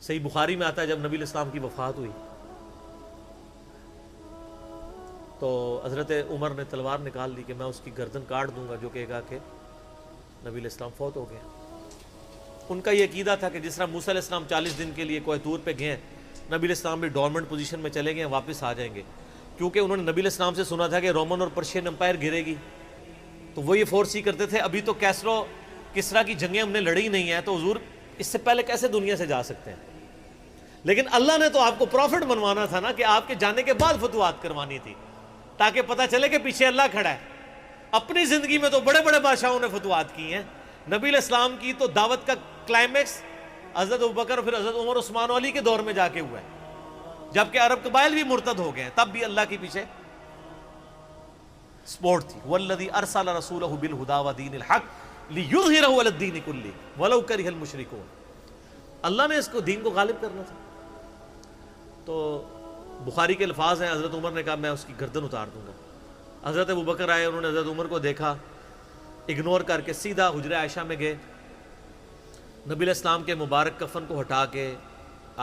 صحیح بخاری میں آتا ہے جب نبی علیہ السلام کی وفات ہوئی تو حضرت عمر نے تلوار نکال لی کہ میں اس کی گردن کاٹ دوں گا جو کہے گا کہ نبی علیہ السلام فوت ہو گئے۔ ان کا یہ عقیدہ تھا کہ جس طرح موسیٰ علیہ السلام 40 دن کے لیے کوہ طور پہ گئے ہیں، نبی علیہ السلام بھی ڈورمنٹ پوزیشن میں چلے گئے ہیں، واپس آ جائیں گے، کیونکہ انہوں نے نبی علیہ السلام سے سنا تھا کہ رومن اور پرشین امپائر گرے گی، تو وہ یہ فورس ہی کرتے تھے ابھی تو کسرا کی جنگیں ہم نے لڑی نہیں ہیں، تو حضور اس سے پہلے کیسے دنیا سے جا سکتے ہیں؟ لیکن اللہ نے تو آپ کو پروفٹ بنوانا تھا نا، کہ آپ کے جانے کے بعد فتوحات کروانی تھی، تاکہ پتہ چلے کہ پیچھے اللہ کھڑا ہے۔ اپنی زندگی میں تو بڑے بڑے بادشاہوں نے فتوحات کی ہیں، نبی علیہ السلام کی تو دعوت کا کلائمیکس حضرت ابوبکر پھر حضرت عمر عثمان علی کے دور میں جا کے ہوا ہے، جبکہ عرب قبائل بھی مرتد ہو گئے ہیں، تب بھی اللہ کے پیچھے سپورٹ تھی۔ والذی ارسل رسولہ بالہدی ودین الحق لیظہرہ علی الدین کلہ ولو کرہ المشرکون، اللہ نے اس کو دین کو غالب کرنا تھا۔ تو بخاری کے الفاظ ہیں، حضرت عمر نے کہا میں اس کی گردن اتار دوں گا۔ حضرت ابوبکر آئے، انہوں نے حضرت عمر کو دیکھا، اگنور کر کے سیدھا حجرہ عائشہ میں گئے، نبی علیہ السلام کے مبارک کفن کو ہٹا کے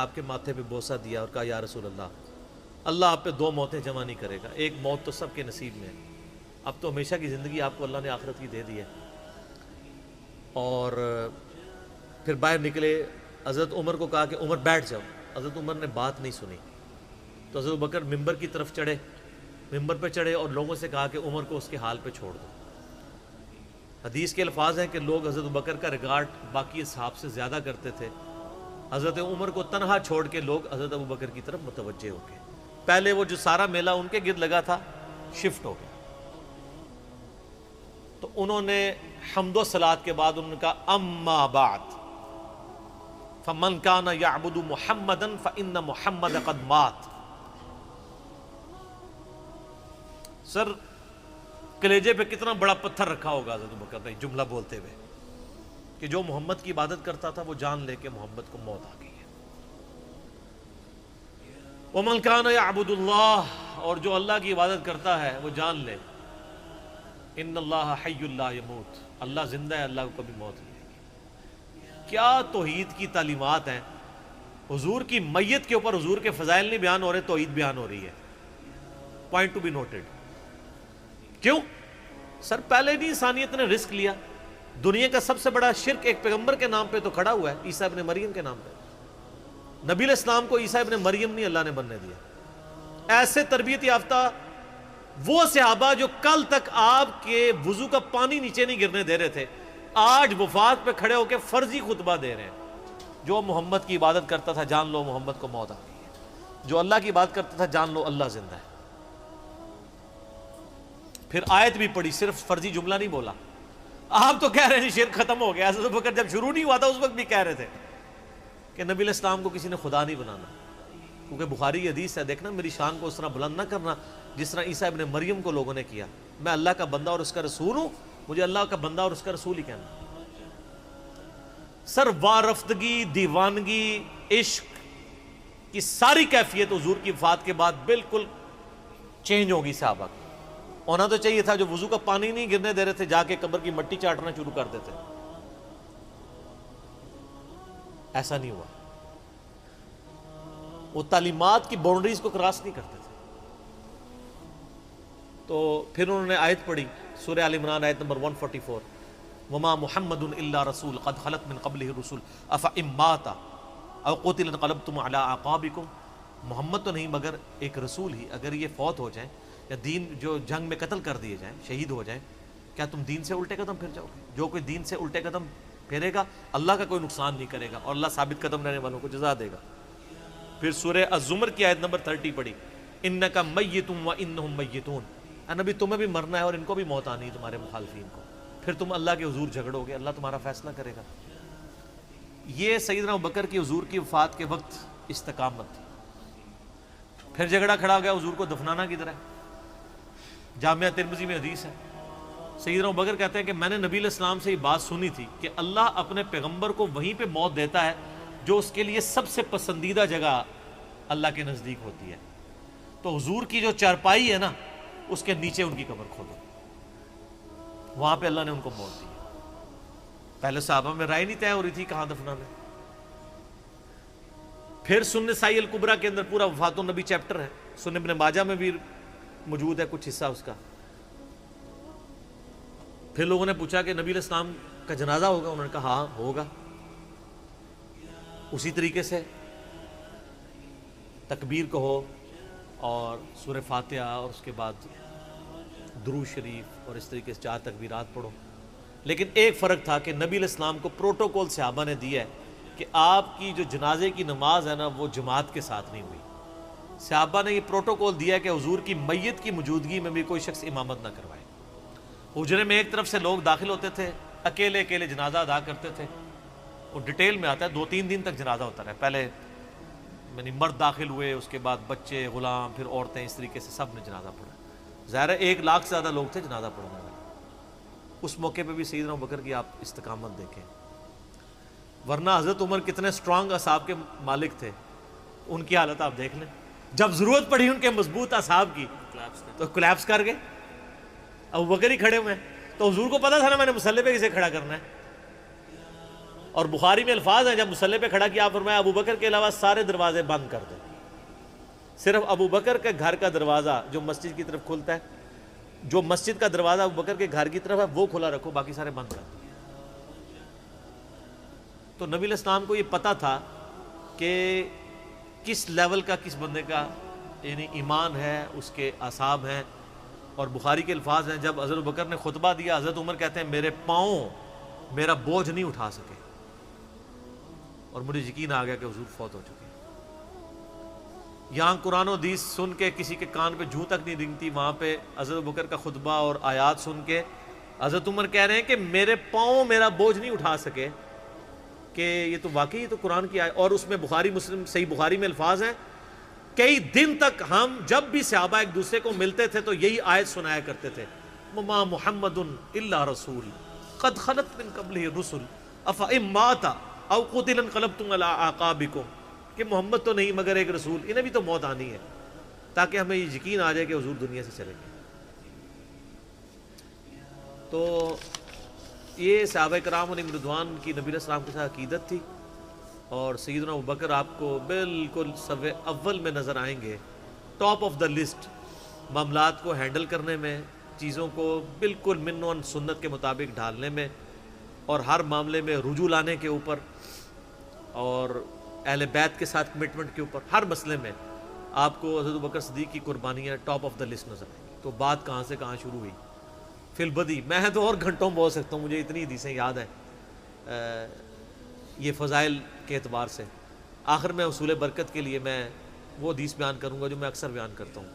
آپ کے ماتھے پہ بوسہ دیا اور کہا یا رسول اللہ آپ پہ 2 موتیں جمع نہیں کرے گا، ایک موت تو سب کے نصیب میں ہے، اب تو ہمیشہ کی زندگی آپ کو اللہ نے آخرت کی دے دی ہے۔ اور پھر باہر نکلے، حضرت عمر کو کہا کہ عمر بیٹھ جاؤ، حضرت عمر نے بات نہیں سنی، تو حضرت بکر ممبر کی طرف چڑھے، ممبر پہ چڑھے اور لوگوں سے کہا کہ عمر کو اس کے حال پہ چھوڑ دو۔ حدیث کے الفاظ ہیں کہ لوگ حضرت بکر کا ریگارڈ باقی اصحاب سے زیادہ کرتے تھے، حضرت عمر کو تنہا چھوڑ کے لوگ حضرت ابو بکر کی طرف متوجہ ہو گئے۔ پہلے وہ جو سارا میلہ ان کے گرد لگا تھا شفٹ ہو گیا، تو انہوں نے حمد و صلات کے بعد انہوں نے کہا اما بعد فمن کان یعبد محمدا فإن محمد قد مات۔ سر کلیجے پہ کتنا بڑا پتھر رکھا ہوگا حضرت بکر نے جملہ بولتے ہوئے کہ جو محمد کی عبادت کرتا تھا وہ جان لے کہ محمد کو موت آ گئی ہے۔ ومن کان یعبد اللہ، اور جو اللہ کی عبادت کرتا ہے وہ جان لے ان اللہ حی لا یموت، اللہ زندہ ہے، اللہ کو کبھی موت نہیں آئے گی۔ کیا توحید کی تعلیمات ہیں! حضور کی میت کے اوپر حضور کے فضائل نہیں بیان ہو رہے، توحید بیان ہو رہی ہے۔ Point to be noted. کیوں؟ سر پہلے نہیں انسانیت نے رسک لیا، دنیا کا سب سے بڑا شرک ایک پیغمبر کے نام پہ تو کھڑا ہوا ہے، عیسیٰ ابن مریم کے نام پہ۔ نبی علیہ السلام کو عیسیٰ ابن مریم نہیں اللہ نے بننے دیا۔ ایسے تربیت یافتہ وہ صحابہ جو کل تک آپ کے وضو کا پانی نیچے نہیں گرنے دے رہے تھے، آج وفات پہ کھڑے ہو کے فرضی خطبہ دے رہے ہیں۔ جو محمد کی عبادت کرتا تھا جان لو محمد کو موت آ گئی ہے، جو اللہ کی عبادت کرتا تھا جان لو اللہ زندہ ہے۔ پھر آیت بھی پڑھی، صرف فرضی جملہ نہیں بولا۔ آپ تو کہہ رہے ہیں شرک ختم ہو گیا، حضرت بکر جب شروع نہیں ہوا تھا اس وقت بھی کہہ رہے تھے کہ نبی علیہ السلام کو کسی نے خدا نہیں بنانا، کیونکہ بخاری کی حدیث ہے، دیکھنا میری شان کو اس طرح بلند نہ کرنا جس طرح عیسیٰ ابن مریم کو لوگوں نے کیا۔ میں اللہ کا بندہ اور اس کا رسول ہوں، مجھے اللہ کا بندہ اور اس کا رسول ہی کہنا۔ سر وارفتگی، دیوانگی، عشق کی ساری کیفیت حضور کی وفات کے بعد بالکل چینج ہوگی۔ صحابہ کی ہونا تو چاہیے تھا جو وضو کا پانی نہیں گرنے دے رہے تھے جا کے قبر کی مٹی چاٹنا شروع کر دیتے، ایسا نہیں ہوا۔ وہ تعلیمات کی باؤنڈریز کو کراس نہیں کرتے تھے۔ تو پھر انہوں نے آیت پڑھی سورہ آل عمران آیت نمبر 144، وما محمد الا رسول قد خلت من قبلہ الرسل افإن مات او قتل انقلبتم علی اعقابکم۔ محمد تو نہیں مگر ایک رسول ہی، اگر یہ فوت ہو جائیں یا دین جو جنگ میں قتل کر دیے جائیں، شہید ہو جائیں، کیا تم دین سے الٹے قدم پھر جاؤ گے؟ جو کوئی دین سے الٹے قدم پھیرے گا اللہ کا کوئی نقصان نہیں کرے گا اور اللہ ثابت قدم رہنے والوں کو جزا دے گا۔ پھر سورہ الزمر کی آیت نمبر 30 پڑھی، انک میت وانہم میتون، اے نبی تمہیں بھی مرنا ہے اور ان کو بھی موت آنی ہے تمہارے مخالفین کو، پھر تم اللہ کے حضور جھگڑو گے، اللہ تمہارا فیصلہ کرے گا۔ یہ سیدنا ابوبکر کی حضور کی وفات کے وقت استقامت تھی۔ پھر جھگڑا کھڑا ہو گیا حضور کو دفنانا کدھر ہے؟ جامعہ ترمذی میں حدیث ہے، سیدنا ابوبکر کہتے ہیں کہ میں نے نبی علیہ السلام سے یہ بات سنی تھی کہ اللہ اپنے پیغمبر کو وہیں پہ موت دیتا ہے جو اس کے لیے سب سے پسندیدہ جگہ اللہ کے نزدیک ہوتی ہے، تو حضور کی جو چارپائی ہے نا اس کے نیچے ان کی قبر کھودو، وہاں پہ اللہ نے ان کو موت دی۔ پہلے صحابہ میں رائے نہیں طے ہو رہی تھی کہاں دفنانا ہے، پھر سنن نسائی الکبریٰ کے اندر پورا وفات النبی چیپٹر ہے، سنن ابن ماجہ میں بھی موجود ہے کچھ حصہ اس کا۔ پھر لوگوں نے پوچھا کہ نبی علیہ السلام کا جنازہ ہوگا؟ انہوں نے کہا ہاں ہوگا۔ اسی طریقے سے تکبیر کہو اور سورہ فاتحہ اور اس کے بعد درود شریف اور اس طریقے سے 4 تکبیرات پڑھو۔ لیکن ایک فرق تھا کہ نبی علیہ السلام کو پروٹوکول صحابہ نے دیا ہے کہ آپ کی جو جنازے کی نماز ہے نا وہ جماعت کے ساتھ نہیں ہوئی۔ صحابہ نے یہ پروٹوکول دیا کہ حضور کی میت کی موجودگی میں بھی کوئی شخص امامت نہ کروائے۔ حجرے میں ایک طرف سے لوگ داخل ہوتے تھے، اکیلے اکیلے جنازہ ادا کرتے تھے، اور ڈیٹیل میں آتا ہے 2-3 دن تک جنازہ ہوتا رہا۔ پہلے یعنی مرد داخل ہوئے، اس کے بعد بچے، غلام، پھر عورتیں، اس طریقے سے سب نے جنازہ پڑھا۔ ظاہر ہے 1 لاکھ سے زیادہ لوگ تھے جنازہ پڑھنے والے۔ اس موقع پہ بھی سیدنا ابوبکر کی آپ استقامت دیکھیں، ورنہ حضرت عمر کتنے سٹرانگ اصحاب کے مالک تھے، ان کی حالت آپ دیکھ لیں۔ جب ضرورت پڑی ان کے مضبوط اصحاب کی تو کولیپس کر گئے۔ ابوبکر ہی کھڑے ہوئے ہیں، تو حضور کو پتا تھا نا میں نے مصلی پہ کسے کھڑا کرنا ہے۔ اور بخاری میں الفاظ ہیں جب مصلی پہ کھڑا کیا، آپ فرمایا ابوبکر کے علاوہ سارے دروازے بند کر دیں، صرف ابوبکر کے گھر کا دروازہ جو مسجد کی طرف کھلتا ہے، جو مسجد کا دروازہ ابوبکر کے گھر کی طرف ہے وہ کھلا رکھو، باقی سارے بند کر دو۔ تو نبی علیہ السلام کو یہ پتا تھا کہ کس لیول کا کس بندے کا یعنی ایمان ہے، اس کے اعصاب ہیں۔ اور بخاری کے الفاظ ہیں جب حضرت ابوبکر نے خطبہ دیا، حضرت عمر کہتے ہیں میرے پاؤں میرا بوجھ نہیں اٹھا سکے، اور مجھے یقین آ گیا کہ حضور فوت ہو چکے۔ یہاں قرآن و حدیث سن کے کسی کے کان پہ جوں تک نہیں رنگتی، وہاں پہ حضرت ابوبکر کا خطبہ اور آیات سن کے حضرت عمر کہہ رہے ہیں کہ میرے پاؤں میرا بوجھ نہیں اٹھا سکے، کہ یہ تو واقعی یہ تو قرآن کی آیت۔ اور اس میں بخاری مسلم صحیح بخاری میں الفاظ ہیں کئی دن تک ہم جب بھی صحابہ ایک دوسرے کو ملتے تھے تو یہی آیت سنایا کرتے تھے، وما محمد الا رسول قد خلت من قبلہ الرسل افئن مات او قتل انقلبتم علی اعقابکم، کہ محمد تو نہیں مگر ایک رسول، انہیں بھی تو موت آنی ہے، تاکہ ہمیں یہ یقین آ جائے کہ حضور دنیا سے چلے گئے۔ تو یہ صحابہ کرام علیہم رضوان کی نبی علیہ السلام کے ساتھ عقیدت تھی۔ اور سیدنا ابوبکر آپ کو بالکل صف اول میں نظر آئیں گے، ٹاپ آف دا لسٹ، معاملات کو ہینڈل کرنے میں، چیزوں کو بالکل من و سنت کے مطابق ڈھالنے میں، اور ہر معاملے میں رجوع لانے کے اوپر، اور اہل بیت کے ساتھ کمٹمنٹ کے اوپر، ہر مسئلے میں آپ کو حضرت ابوبکر صدیق کی قربانیاں ٹاپ آف دا لسٹ نظر آئیں گی۔ تو بات کہاں سے کہاں شروع ہوئی، فی البدی میں تو اور گھنٹوں بول سکتا ہوں، مجھے اتنی حدیثیں یاد ہیں یہ فضائل کے اعتبار سے۔ آخر میں حصول برکت کے لیے میں وہ حدیث بیان کروں گا جو میں اکثر بیان کرتا ہوں۔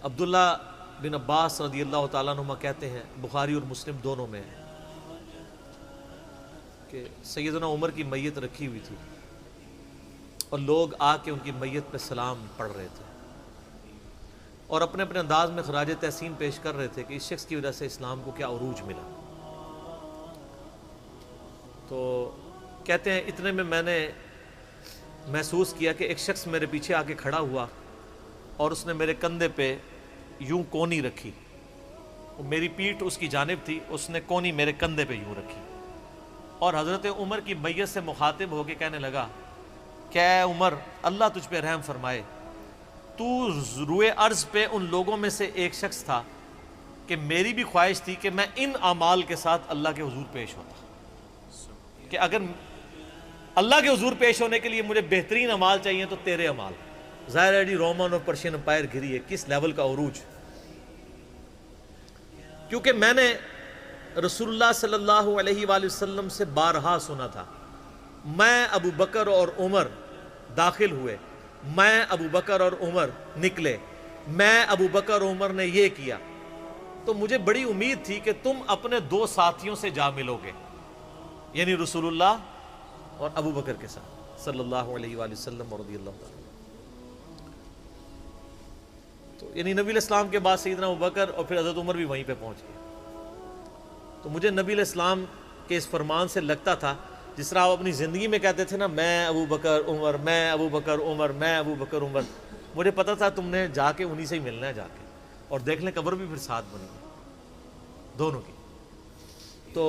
عبداللہ بن عباس رضی اللہ تعالیٰ عنہما کہتے ہیں، بخاری اور مسلم دونوں میں ہے، کہ سیدنا عمر کی میت رکھی ہوئی تھی اور لوگ آ کے ان کی میت پہ سلام پڑھ رہے تھے، اور اپنے اپنے انداز میں خراج تحسین پیش کر رہے تھے کہ اس شخص کی وجہ سے اسلام کو کیا عروج ملا۔ تو کہتے ہیں اتنے میں میں نے محسوس کیا کہ ایک شخص میرے پیچھے آ کے کھڑا ہوا اور اس نے میرے کندھے پہ یوں کونی رکھی، میری پیٹھ اس کی جانب تھی، اس نے کونی میرے کندھے پہ یوں رکھی، اور حضرت عمر کی میت سے مخاطب ہو کے کہنے لگا کہ اے عمر، اللہ تجھ پہ رحم فرمائے، تو روئے ارض پہ ان لوگوں میں سے ایک شخص تھا کہ میری بھی خواہش تھی کہ میں ان اعمال کے ساتھ اللہ کے حضور پیش ہوتا، کہ اگر اللہ کے حضور پیش ہونے کے لیے مجھے بہترین اعمال چاہیے تو تیرے اعمال۔ ظاہر ہے رومن اور پرشین امپائر گری ہے، کس لیول کا عروج، کیونکہ میں نے رسول اللہ صلی اللہ علیہ وآلہ وسلم سے بارہا سنا تھا، میں ابو بکر اور عمر داخل ہوئے، میں ابو بکر اور عمر نکلے، میں ابو بکر اور عمر نے یہ کیا، تو مجھے بڑی امید تھی کہ تم اپنے 2 ساتھیوں سے جا ملو گے، یعنی رسول اللہ اور ابو بکر کے ساتھ صلی اللہ علیہ وآلہ وسلم رضی اللہ تعالیٰ۔ تو یعنی نبی علیہ السلام کے بعد سیدنا ابو بکر اور پھر حضرت عمر بھی وہیں پہ پہنچ گئے۔ تو مجھے نبی علیہ السلام کے اس فرمان سے لگتا تھا جس طرح آپ اپنی زندگی میں کہتے تھے نا، میں ابو بکر عمر، میں ابو بکر عمر، میں ابو بکر عمر، مجھے پتا تھا تم نے جا کے انہی سے ہی ملنا ہے جا کے، اور دیکھ لیں قبر بھی پھر ساتھ بنی دونوں کی۔ تو